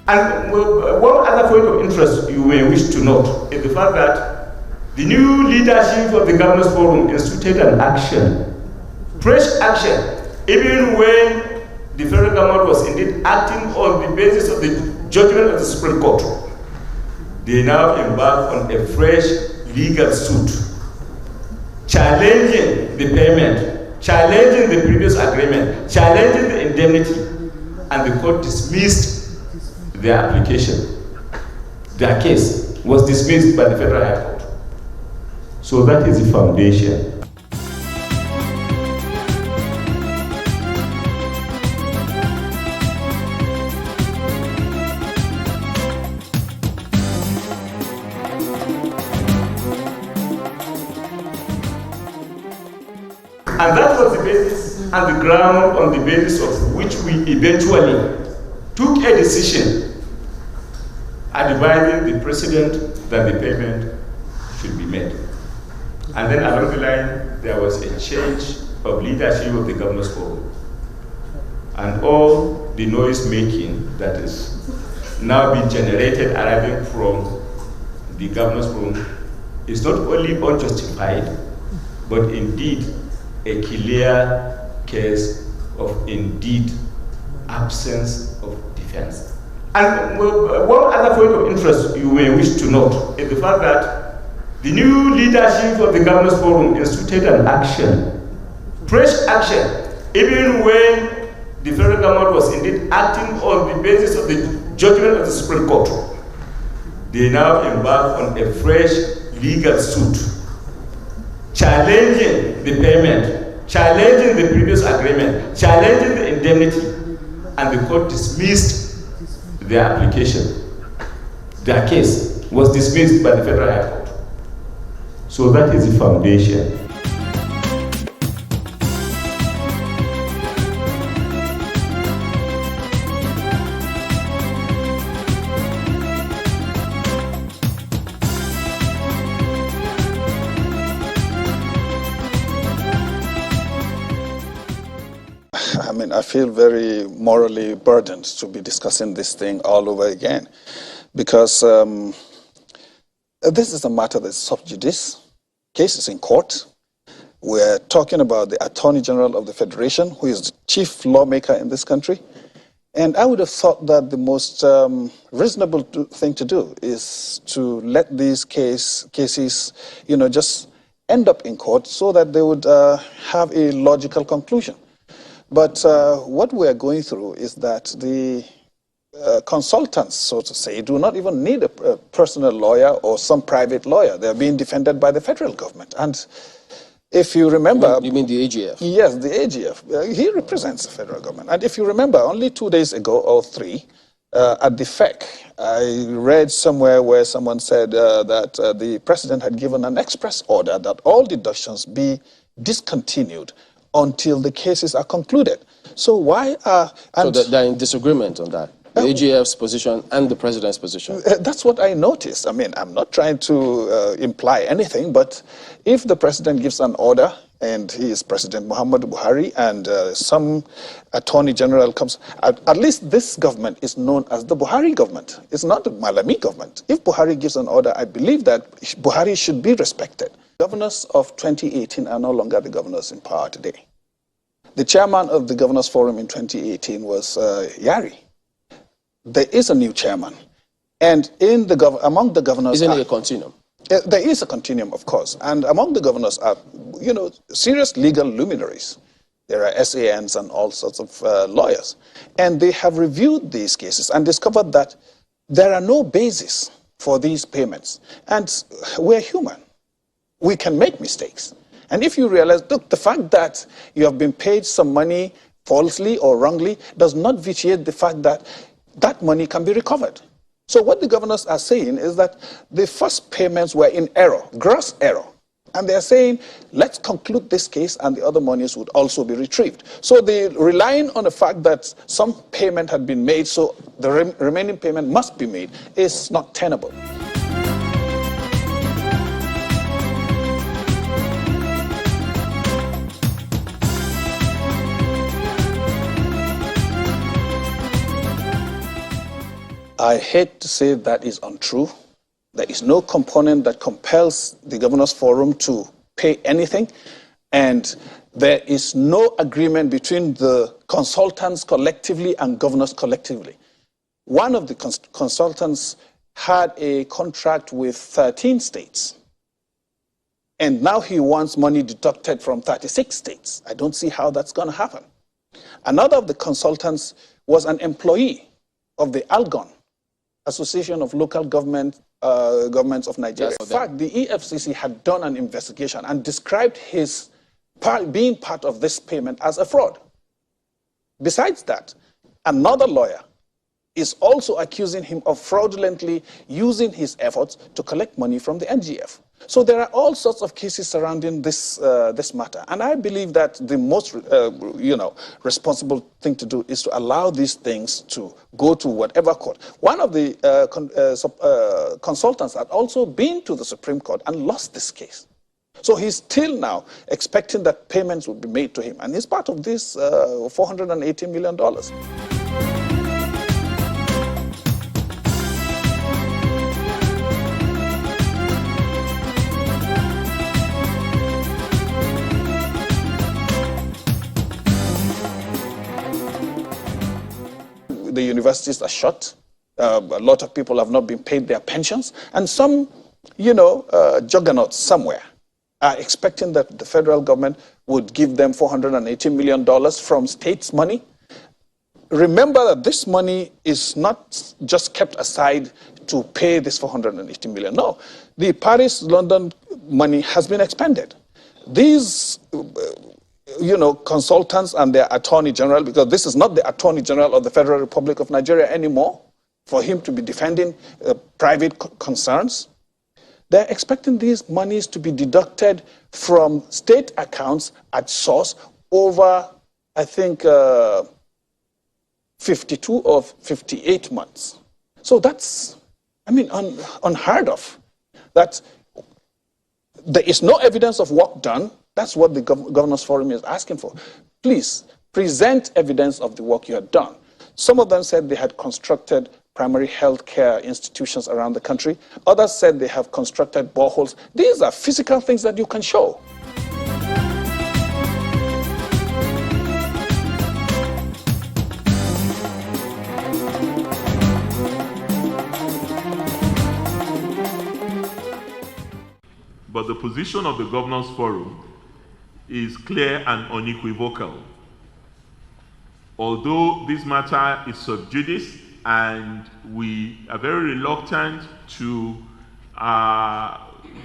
And one other point of interest you may wish to note is the fact that the new leadership of the Governors Forum instituted an action, fresh action, even when the federal government was indeed acting on the basis of the judgment of the Supreme Court. They now embark on a fresh legal suit, challenging the payment, challenging the previous agreement, challenging the indemnity, and the court dismissed their application. Their case was dismissed by the Federal High Court. So that is the foundation. And that was the basis and the ground on the basis of which we eventually took a decision advising the president that the payment should be made. And then along the line, there was a change of leadership of the Governors Forum. And all the noise making that is now being generated arriving from the Governors Forum is not only unjustified, but indeed a clear case of indeed absence of defense. And one other point of interest you may wish to note is the fact that the new leadership of the Governors Forum instituted an action, fresh action, even when the federal government was indeed acting on the basis of the judgment of the Supreme Court. They now embark on a fresh legal suit, challenging the payment, challenging the previous agreement, challenging the indemnity, and the court dismissed their application. Their case was dismissed by the Federal High Court. So that is the foundation. I feel very morally burdened to be discussing this thing all over again, because this is a matter that's sub judice. Case is in court. We're talking about the Attorney General of the Federation, who is the chief lawmaker in this country. And I would have thought that the most reasonable thing to do is to let these cases, just end up in court so that they would have a logical conclusion. But what we are going through is that the consultants, so to say, do not even need a personal lawyer or some private lawyer. They are being defended by the federal government. And if you remember... You mean the AGF? Yes, the AGF. He represents the federal government. And if you remember, only 2 days ago or 3, at the FEC, I read somewhere where someone said that the president had given an express order that all deductions be discontinued until the cases are concluded. So why are... So they're in disagreement on that? The AGF's position and the president's position? That's what I noticed. I mean, I'm not trying to imply anything, but if the president gives an order, and he is President Muhammadu Buhari, and some attorney general comes, at least this government is known as the Buhari government. It's not the Malami government. If Buhari gives an order, I believe that Buhari should be respected. Governors of 2018 are no longer the governors in power today. The chairman of the Governors Forum in 2018 was Yari. There is a new chairman. And among the governors... Isn't it a continuum? There is a continuum, of course. And among the governors are, serious legal luminaries. There are SANs and all sorts of lawyers. And they have reviewed these cases and discovered that there are no basis for these payments. And we're human. We can make mistakes. And if you realize, look, the fact that you have been paid some money falsely or wrongly does not vitiate the fact that that money can be recovered. So what the governors are saying is that the first payments were in error, gross error. And they're saying, let's conclude this case and the other monies would also be retrieved. So they're relying on the fact that some payment had been made, so the remaining payment must be made, is not tenable. I hate to say that is untrue. There is no component that compels the Governors Forum to pay anything, and there is no agreement between the consultants collectively and governors collectively. One of the consultants had a contract with 13 states, and now he wants money deducted from 36 states. I don't see how that's going to happen. Another of the consultants was an employee of the ALGON, Association of Local Governments of Nigeria. In fact, the EFCC had done an investigation and described his being part of this payment as a fraud. Besides that, another lawyer is also accusing him of fraudulently using his efforts to collect money from the AGF. So there are all sorts of cases surrounding this matter, and I believe that the most responsible thing to do is to allow these things to go to whatever court. One of the consultants had also been to the Supreme Court and lost this case. So he's still now expecting that payments will be made to him, and he's part of this $480 million. The universities are shut. A lot of people have not been paid their pensions. And some, juggernauts somewhere are expecting that the federal government would give them $480 million from states' money. Remember that this money is not just kept aside to pay this $480 million. No, the Paris-London money has been expended. These consultants and their attorney general, because this is not the attorney general of the Federal Republic of Nigeria anymore, for him to be defending private concerns, they're expecting these monies to be deducted from state accounts at source over, I think, 52 or 58 months. So that's, unheard of. That there is no evidence of work done. That's what the Governors Forum is asking for. Please, present evidence of the work you had done. Some of them said they had constructed primary health care institutions around the country. Others said they have constructed boreholes. These are physical things that you can show. But the position of the Governors Forum is clear and unequivocal. Although this matter is sub judice and we are very reluctant to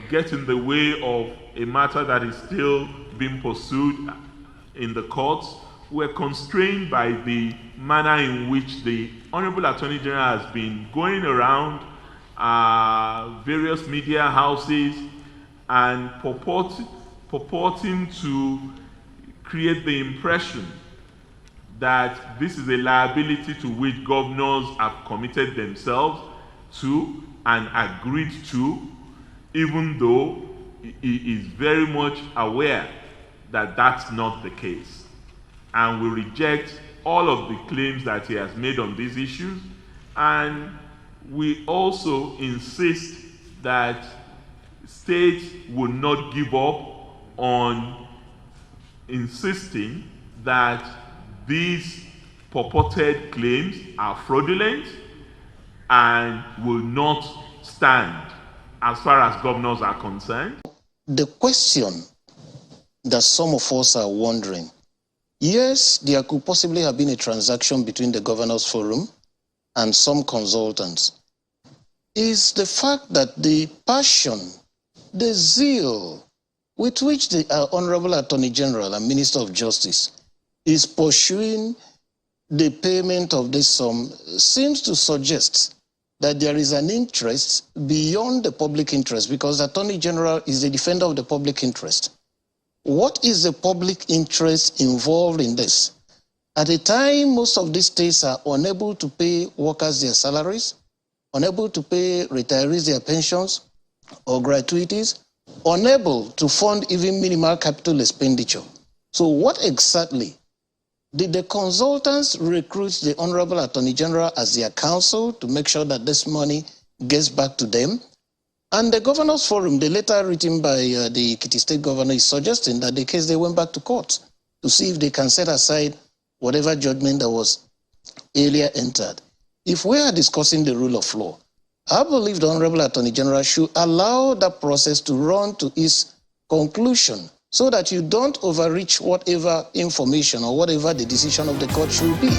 get in the way of a matter that is still being pursued in the courts, we're constrained by the manner in which the Honorable Attorney General has been going around various media houses and purporting to create the impression that this is a liability to which governors have committed themselves to and agreed to, even though he is very much aware that that's not the case. And we reject all of the claims that he has made on these issues, and we also insist that states will not give up on insisting that these purported claims are fraudulent and will not stand as far as governors are concerned. The question that some of us are wondering, yes, there could possibly have been a transaction between the Governors Forum and some consultants, is the fact that the passion, the zeal with which the Honorable Attorney General and Minister of Justice is pursuing the payment of this sum seems to suggest that there is an interest beyond the public interest, because the Attorney General is the defender of the public interest. What is the public interest involved in this? At the time, most of these states are unable to pay workers their salaries, unable to pay retirees their pensions or gratuities, unable to fund even minimal capital expenditure. So what exactly Did the consultants recruit the Honorable Attorney General as their counsel to make sure that this money gets back to them? And the Governors Forum, the letter written by the Ekiti State Governor, is suggesting that the case they went back to court to see if they can set aside whatever judgment that was earlier entered. If we are discussing the rule of law, I believe the Honorable Attorney General should allow that process to run to its conclusion so that you don't overreach whatever information or whatever the decision of the court should be.